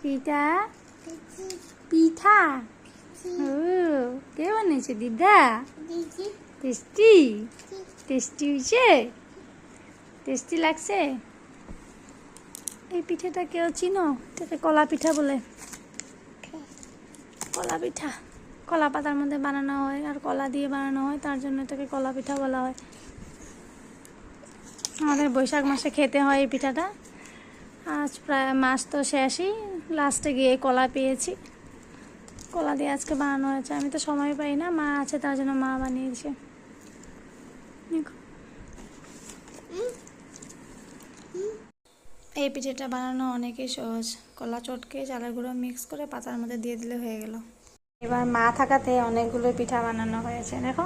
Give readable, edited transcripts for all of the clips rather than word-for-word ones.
কিটা পিঠা। ও কে বানিয়েছে? দিদা। টেস্টি টেস্টি হয়েছে? টেস্টি লাগছে? এই পিঠাটা কেউ চিনো? এটাকে কলা পিঠা বলে। কলা পিঠা কলা পাতার মধ্যে বানানো হয় আর কলা দিয়ে বানানো হয়, তার জন্য এটাকে কলা পিঠা বলা হয়। আমাদের বৈশাখ মাসে খেতে হয় এই পিঠাটা। আজ প্রায় মাস তো শেষই, লাস্টে গিয়ে কলা পেয়েছি, কলা দিয়ে আজকে বানানো হয়েছে। আমি তো সময় পাই না, মা আছে তার জন্য মা বানিয়েছে। এই পিঠাটা বানানো অনেকই সহজ। কলা চটকে চালের গুঁড়ো মিক্স করে পাতার মধ্যে দিয়ে দিলে হয়ে গেল। এবার মা থাকাতে অনেকগুলো পিঠা বানানো হয়েছে দেখো।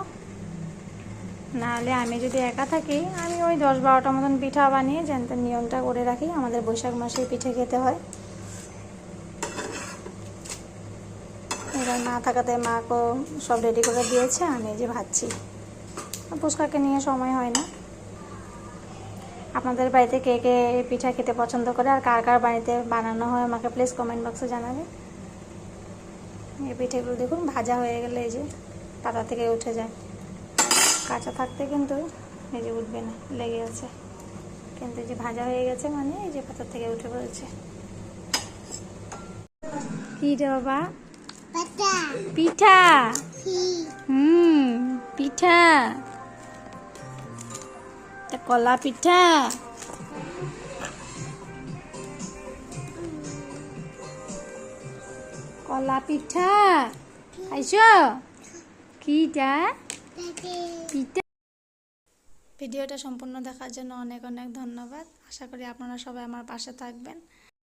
নাহলে আমি যদি একা থাকি আমি ওই 10-12টা মতন পিঠা বানিয়ে জানতে নিয়মটা করে রাখি। আমাদের বৈশাখ মাসে পিঠে খেতে হয়। এবার মা থাকাতে মাকেও সব রেডি করে দিয়েছে, আমি যে ভাজছি। পুচকাকে নিয়ে সময় হয় না। আপনাদের বাড়িতে কে কে পিঠা খেতে পছন্দ করে আর কার কার বাড়িতে বানানো হয় আমাকে প্লিজ কমেন্ট বক্সে জানাবে। এই পিঠেগুলো দেখুন ভাজা হয়ে গেলে এই যে পাতা থেকে উঠে যায়। কাঁচা থাকতে কিন্তু এই যে উঠবে না, লেগে আছে। কিন্তু এই যে ভাজা হয়ে গেছে মানে এই যে পাতা থেকে উঠে পড়েছে। কি রে বাবা? পিঠা। পিঠা, কলা পিঠা। কলা পিঠা খাইছ? কিটা পিঠা। ভিডিওটা সম্পূর্ণ দেখার জন্য অনেক অনেক ধন্যবাদ। আশা করি আপনারা সবাই আমার পাশে থাকবেন।